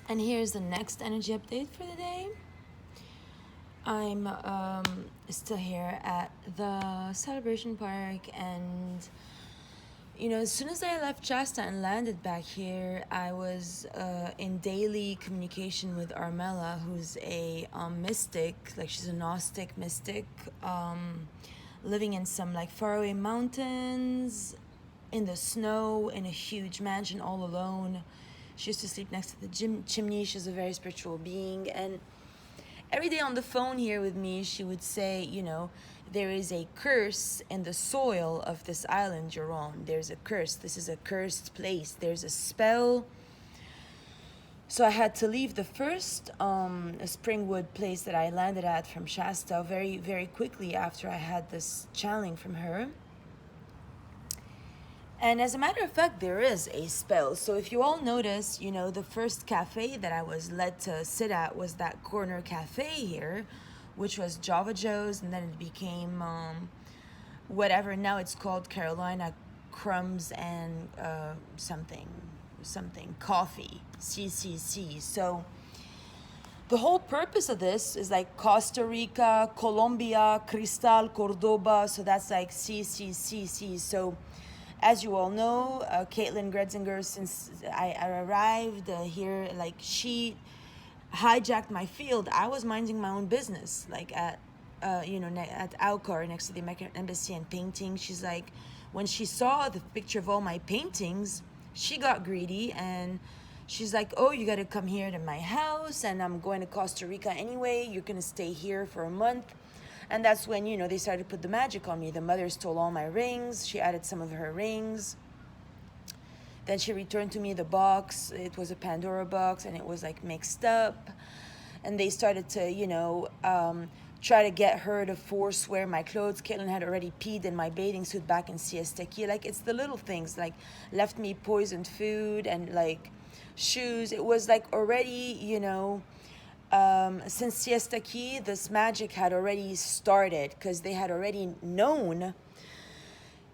And here's the next energy update for the day. I'm still here at the celebration park, and as soon as I left Shasta and landed back here, I was in daily communication with Armella, who's a mystic, like she's a Gnostic mystic, living in some like faraway mountains, in the snow, in a huge mansion all alone. She used to sleep next to the chimney. She's a very spiritual being, and every day on the phone here with me, she would say, there is a curse in the soil of this island you're on. There's a curse. This is a cursed place. There's a spell. So I had to leave the first Springwood place that I landed at from Shasta very, very quickly after I had this channeling from her. And as a matter of fact, there is a spell. So if you all notice, the first cafe that I was led to sit at was that corner cafe here, which was Java Joe's, and then it became whatever. Now it's called Carolina Crumbs and something coffee, CCC. So the whole purpose of this is like Costa Rica, Colombia, Cristal, Cordoba. So that's like CCCC. So as you all know, Caitlin Gretzinger, since I arrived here, like she hijacked my field. I was minding my own business, like at Alcor next to the American Embassy and painting. She's like, when she saw the picture of all my paintings, she got greedy and she's like, oh, you got to come here to my house, and I'm going to Costa Rica anyway. You're going to stay here for a month. And that's when, they started to put the magic on me. The mother stole all my rings. She added some of her rings. Then she returned to me the box. It was a Pandora box, and it was like mixed up. And they started to, try to get her to force wear my clothes. Caitlin had already peed in my bathing suit back in Siesta Key. Like, it's the little things, like left me poisoned food and like shoes. It was like already, since Siesta Key, this magic had already started, because they had already known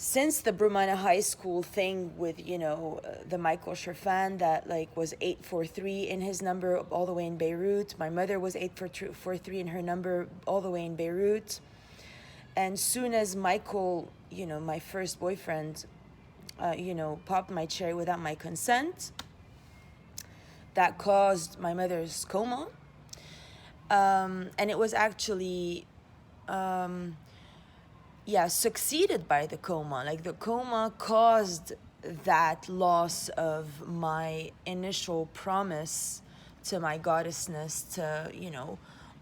since the Brumana High School thing with, the Michael Sherfan that like was 843 in his number all the way in Beirut. My mother was 843 in her number all the way in Beirut. And soon as Michael, my first boyfriend, popped my cherry without my consent, that caused my mother's coma. And it was actually, succeeded by the coma. Like the coma caused that loss of my initial promise to my goddessness to,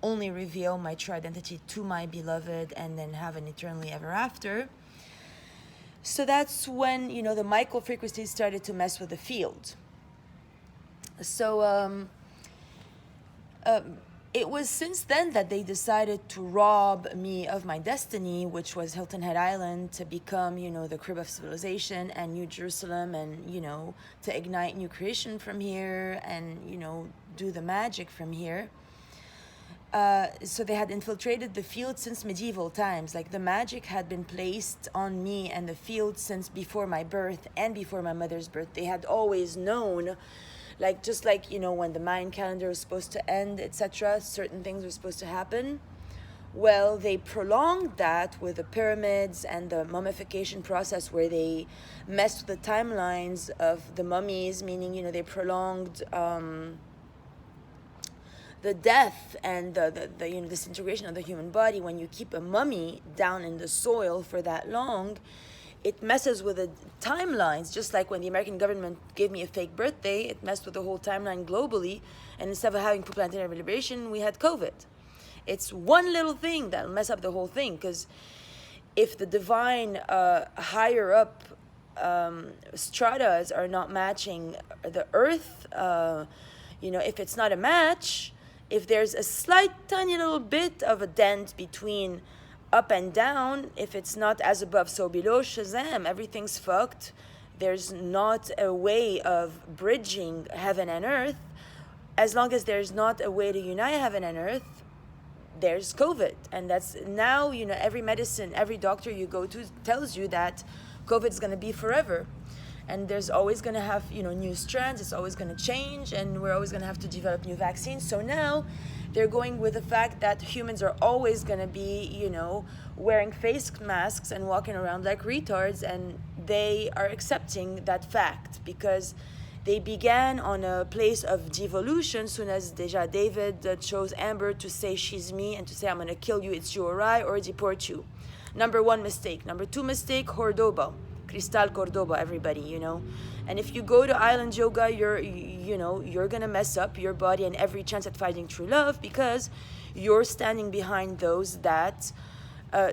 only reveal my true identity to my beloved and then have an eternally ever after. So that's when, the Michael frequencies started to mess with the field. So, it was since then that they decided to rob me of my destiny, which was Hilton Head Island, to become, the crib of civilization and New Jerusalem, and, to ignite new creation from here and, do the magic from here. So they had infiltrated the field since medieval times. Like the magic had been placed on me and the field since before my birth and before my mother's birth. They had always known, like just like when the Mayan calendar was supposed to end, etc., certain things were supposed to happen. Well, they prolonged that with the pyramids and the mummification process, where they messed with the timelines of the mummies, meaning they prolonged the death and the disintegration of the human body. When you keep a mummy down in the soil for that long, it messes with the timelines. Just like when the American government gave me a fake birthday, it messed with the whole timeline globally, and instead of having planetary liberation, we had COVID. It's one little thing that'll mess up the whole thing, because if the divine higher up stratas are not matching the earth, if it's not a match, if there's a slight tiny little bit of a dent between up and down, if it's not as above so below, shazam, everything's fucked. There's not a way of bridging heaven and earth. As long as there's not a way to unite heaven and earth, there's COVID. And that's now, every medicine, every doctor you go to tells you that COVID is going to be forever. and there's always going to have, new strands. It's always going to change, and we're always going to have to develop new vaccines. So now they're going with the fact that humans are always going to be, wearing face masks and walking around like retards, and they are accepting that fact because they began on a place of devolution. Soon as déjà David chose Amber to say she's me and to say I'm going to kill you, it's you or I, or deport you. Number one mistake. Number two mistake, Cordoba. Cristal Cordoba, everybody, And if you go to island yoga, you're going to mess up your body and every chance at finding true love because you're standing behind those that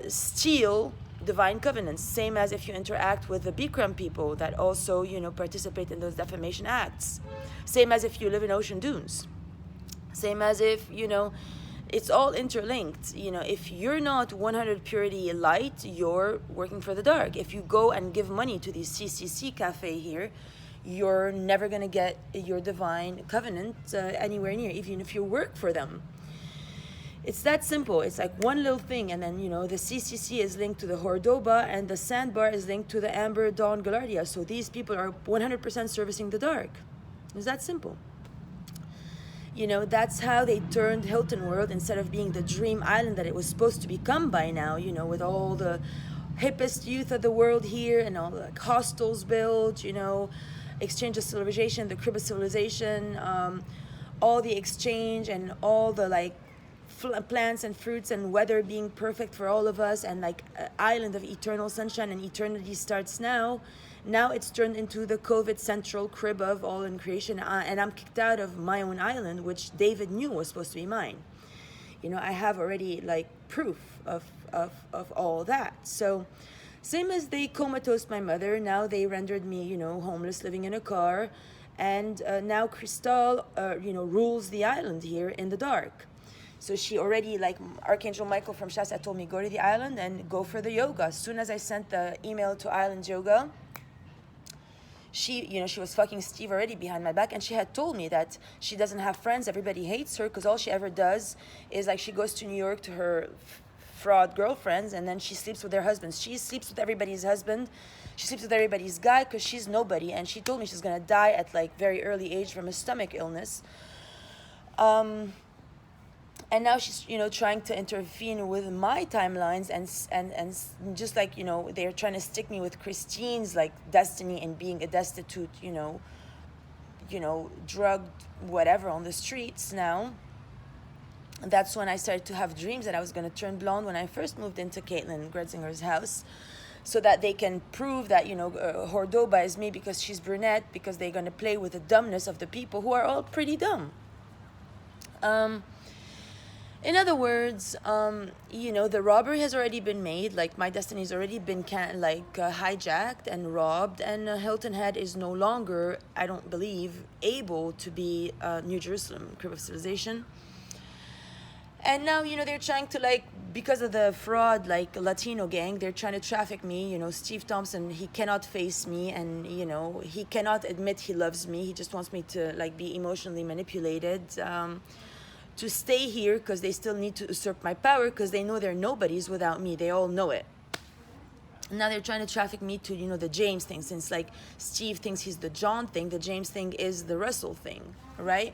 steal divine covenants. Same as if you interact with the Bikram people that also, participate in those defamation acts. Same as if you live in ocean dunes. Same as if, it's all interlinked. If you're not 100 purity light, you're working for the dark. If you go and give money to the CCC cafe here, you're never going to get your divine covenant anywhere near, even if you work for them. It's that simple. It's like one little thing, and then, the CCC is linked to the Hordoba, and the sandbar is linked to the Amber Dawn Galardia. So these people are 100% servicing the dark. It's that simple. That's how they turned Hilton World, instead of being the dream island that it was supposed to become by now, with all the hippest youth of the world here and all the hostels built, exchange of civilization, the crib of civilization, all the exchange and all the plants and fruits and weather being perfect for all of us, and an island of eternal sunshine, and eternity starts now. Now it's turned into the COVID central crib of all in creation, and I'm kicked out of my own island, which David knew was supposed to be mine. I have already proof of all that. So same as they comatose my mother, now they rendered me, homeless, living in a car, and now Cristal, rules the island here in the dark. So she already, Archangel Michael from Shasta told me, go to the island and go for the yoga. As soon as I sent the email to Island Yoga, she was fucking Steve already behind my back, and she had told me that she doesn't have friends. Everybody hates her because all she ever does is she goes to New York to her fraud girlfriends, and then she sleeps with their husbands. She sleeps with everybody's husband. She sleeps with everybody's guy because she's nobody, and she told me she's gonna die at very early age from a stomach illness. And now she's, trying to intervene with my timelines, and just they're trying to stick me with Christine's destiny and being a destitute, drugged whatever on the streets now. And that's when I started to have dreams that I was going to turn blonde when I first moved into Caitlin Gretzinger's house, so that they can prove that, Hordoba is me because she's brunette, because they're going to play with the dumbness of the people who are all pretty dumb. In other words, the robbery has already been made. My destiny's already been hijacked and robbed, and Hilton Head is no longer, I don't believe, able to be New Jerusalem, crib of civilization. And now, they're trying to because of the fraud, Latino gang, they're trying to traffic me. Steve Thompson, he cannot face me, and he cannot admit he loves me. He just wants me to be emotionally manipulated. To stay here because they still need to usurp my power because they know they're nobodies without me. They all know it. Now they're trying to traffic me to, the James thing, since Steve thinks he's the John thing, the James thing is the Russell thing, right?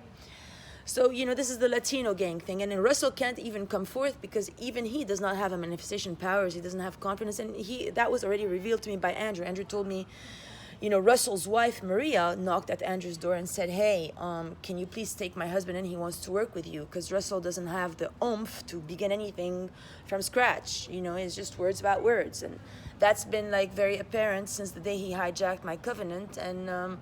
So, this is the Latino gang thing, and then Russell can't even come forth because even he does not have a manifestation powers. He doesn't have confidence, and that was already revealed to me by Andrew. Andrew told me, Russell's wife, Maria, knocked at Andrew's door and said, hey, can you please take my husband in? He wants to work with you, because Russell doesn't have the oomph to begin anything from scratch. It's just words about words. And that's been very apparent since the day he hijacked my covenant and,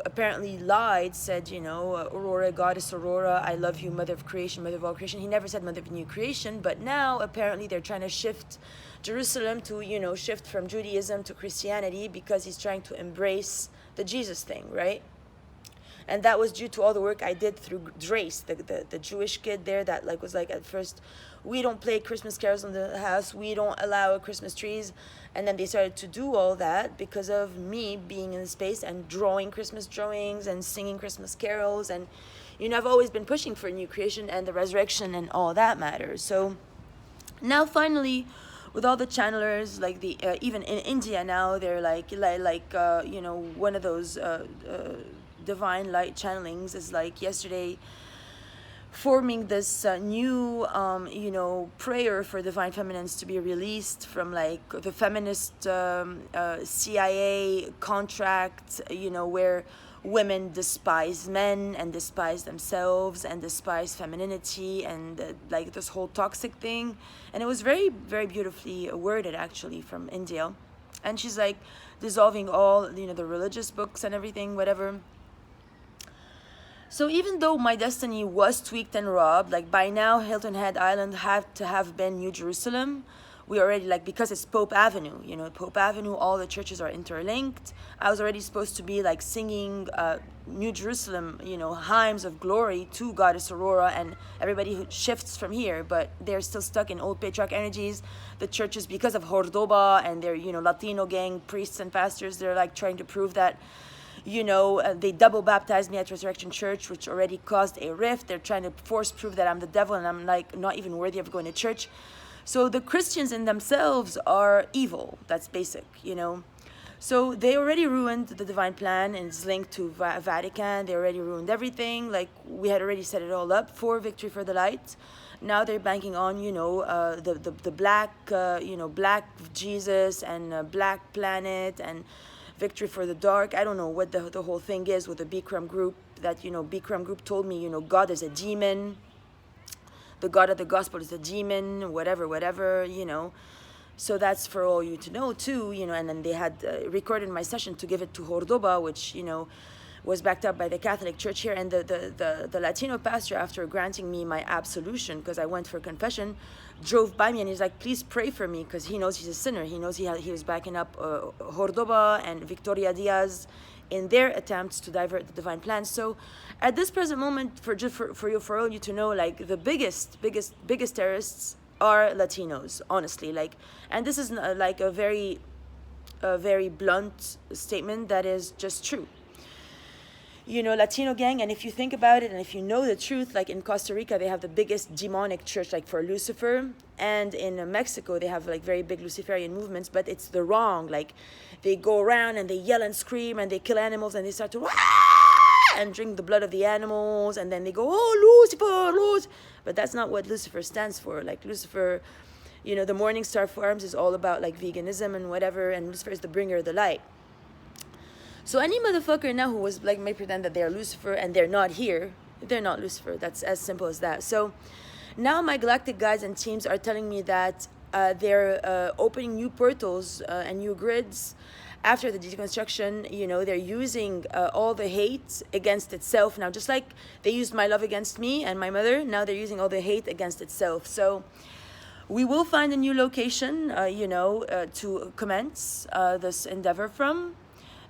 apparently lied, said, Aurora, goddess Aurora, I love you, mother of creation, mother of all creation. He never said mother of new creation, but now apparently they're trying to shift Jerusalem to, shift from Judaism to Christianity because he's trying to embrace the Jesus thing, right? And that was due to all the work I did through Drace, the Jewish kid there that was at first, we don't play Christmas carols in the house, we don't allow Christmas trees. And then they started to do all that because of me being in the space and drawing Christmas drawings and singing Christmas carols. And, I've always been pushing for new creation and the resurrection and all that matters. So now finally, with all the channelers, like the even in India now, they're you know, one of those divine light channelings is like yesterday forming this new you know, prayer for divine feminines to be released from like the feminist CIA contract, you know, where women despise men and despise themselves and despise femininity and like this whole toxic thing. And it was very, very beautifully worded actually from India. And she's like dissolving all, you know, the religious books and everything, whatever. So even though my destiny was tweaked and robbed, like by now Hilton Head Island had to have been New Jerusalem. We already, like, because it's Pope Avenue, you know, Pope Avenue, all the churches are interlinked. I was already supposed to be like singing New Jerusalem, you know, hymns of glory to Goddess Aurora and everybody who shifts from here, but they're still stuck in old patriarch energies. The churches, because of Cordoba and their, you know, Latino gang priests and pastors, they're like trying to prove that, you know, they double baptized me at Resurrection Church, which already caused a rift. They're trying to force prove that I'm the devil and I'm like not even worthy of going to church. So the Christians in themselves are evil. That's basic, you know. So they already ruined the divine plan, and it's linked to Vatican. They already ruined everything. Like, we had already set it all up for Victory for the Light. Now they're banking on, you know, the black, you know, black Jesus and black planet and Victory for the Dark. I don't know what the whole thing is with the Bikram group. That, you know, Bikram group told me, you know, God is a demon. The God of the gospel is a demon, whatever, you know. So that's for all you to know too, you know. And then they had recorded my session to give it to Cordoba, which, you know, was backed up by the Catholic Church here. And the Latino pastor, after granting me my absolution, because I went for confession, drove by me and he's like, please pray for me, because he knows he's a sinner. He knows he was backing up Cordoba and Victoria Diaz in their attempts to divert the divine plan. So at this present moment, for all you to know, like, the biggest terrorists are Latinos, honestly. Like, and this is like a very blunt statement that is just true. You know, Latino gang, and if you think about it and if you know the truth, like in Costa Rica they have the biggest demonic church, like for Lucifer, and in Mexico they have like very big Luciferian movements, but it's the wrong, like they go around and they yell and scream and they kill animals and they start to and drink the blood of the animals, and then they go, oh, Lucifer, but that's not what Lucifer stands for. Like Lucifer, you know, the Morning Star Farms is all about like veganism and whatever, and Lucifer is the bringer of the light. So any motherfucker now who was like may pretend that they're Lucifer and they're not here, they're not Lucifer. That's as simple as that. So now my galactic guides and teams are telling me that they're opening new portals and new grids after the deconstruction. You know, they're using all the hate against itself now, just like they used my love against me and my mother. Now they're using all the hate against itself. So we will find a new location, you know, to commence this endeavor from.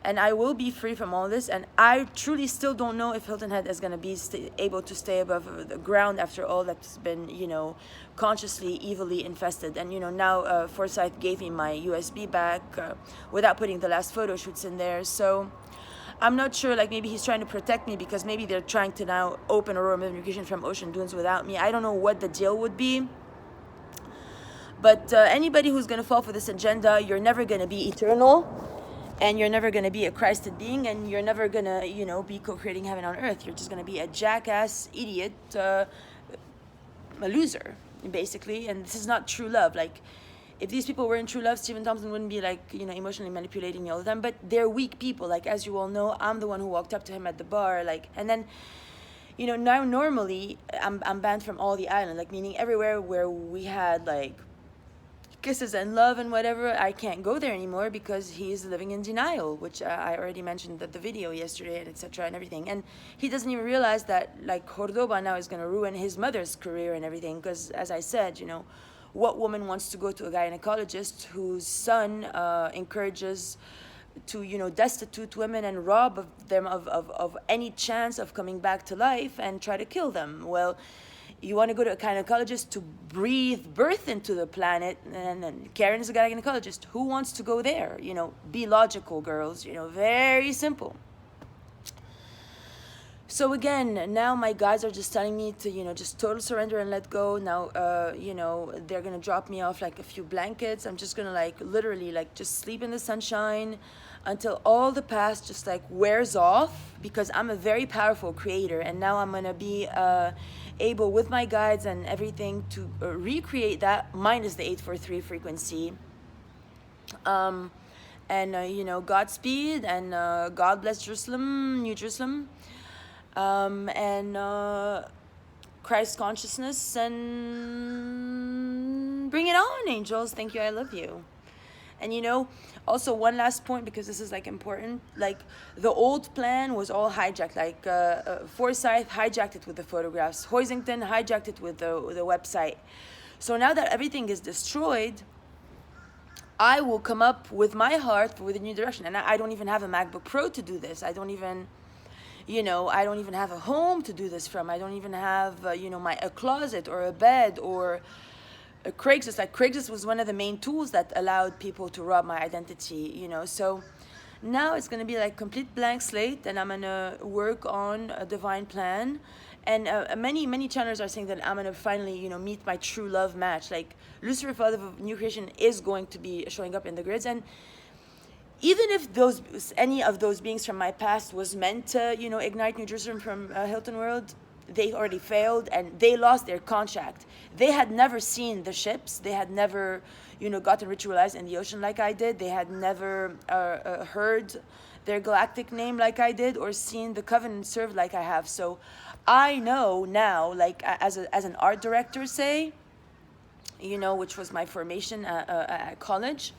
And I will be free from all this. And I truly still don't know if Hilton Head is going to be able to stay above the ground after all that's been, you know, consciously, evilly infested. And, you know, now Forsyth gave me my USB back without putting the last photo shoots in there. So I'm not sure, like maybe he's trying to protect me because maybe they're trying to now open Aurora Communication from Ocean Dunes without me. I don't know what the deal would be. But anybody who's going to fall for this agenda, you're never going to be eternal. And you're never going to be a Christed being, and you're never going to, you know, be co-creating heaven on earth. You're just going to be a jackass, idiot, a loser, basically. And this is not true love. Like, if these people were in true love, Stephen Thompson wouldn't be, like, you know, emotionally manipulating me all the time. But they're weak people. Like, as you all know, I'm the one who walked up to him at the bar. Like, and then, you know, now normally I'm banned from all the island. Like, meaning everywhere where we had, like, kisses and love and whatever, I can't go there anymore because he's living in denial, which I already mentioned at the video yesterday, and etc. and everything. And he doesn't even realize that, like, Cordoba now is going to ruin his mother's career and everything, because, as I said, you know, what woman wants to go to a gynecologist whose son encourages to, you know, destitute women and rob them of any chance of coming back to life and try to kill them? Well, you want to go to a gynecologist to breathe birth into the planet, and then Karen is a gynecologist. Who wants to go there? You know, be logical, girls. You know, very simple. So again, now my guides are just telling me to, just total surrender and let go. Now, they're gonna drop me off like a few blankets. I'm just gonna like literally like just sleep in the sunshine until all the past just like wears off, because I'm a very powerful creator, and now I'm gonna be able with my guides and everything to recreate that minus the 843 frequency. And Godspeed, and God bless Jerusalem, New Jerusalem, and Christ consciousness, and bring it on, angels. Thank you, I love you. And also one last point, because this is like important, like the old plan was all hijacked, like Forsyth hijacked it with the photographs, Hoisington hijacked it with the website. So now that everything is destroyed, I will come up with my heart with a new direction. And I don't even have a MacBook Pro to do this. I don't even have a home to do this from. I don't even have, a closet or a bed or a Craigslist. Like Craigslist was one of the main tools that allowed people to rob my identity, So now it's going to be like complete blank slate, and I'm going to work on a divine plan. And many channels are saying that I'm going to finally, meet my true love match. Like Lucifer, Father of New Creation, is going to be showing up in the grids. And even if any of those beings from my past was meant to, ignite New Jerusalem from Hilton World, they already failed and they lost their contract. They had never seen the ships. They had never, gotten ritualized in the ocean like I did. They had never heard their galactic name like I did, or seen the covenant served like I have. So I know now, like as an art director, say, which was my formation at college.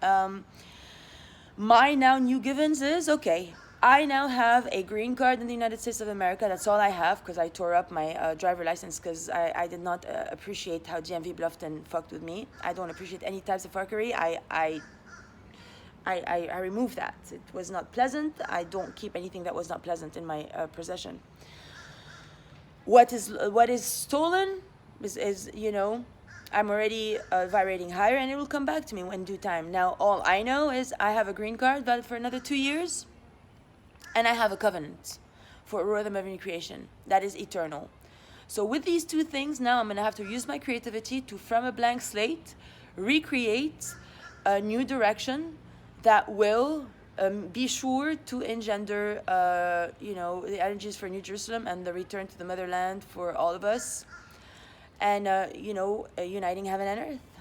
My now new givens is, okay, I now have a green card in the United States of America. That's all I have, because I tore up my driver license because I did not appreciate how GMV Bluffton fucked with me. I don't appreciate any types of fuckery. I removed that. It was not pleasant. I don't keep anything that was not pleasant in my possession. What is stolen is I'm already vibrating higher, and it will come back to me in due time. Now, all I know is I have a green card valid for another 2 years, and I have a covenant for a rhythm of new creation that is eternal. So with these two things, now I'm going to have to use my creativity to, from a blank slate, recreate a new direction that will be sure to engender, the energies for New Jerusalem and the return to the motherland for all of us, and uniting heaven and earth.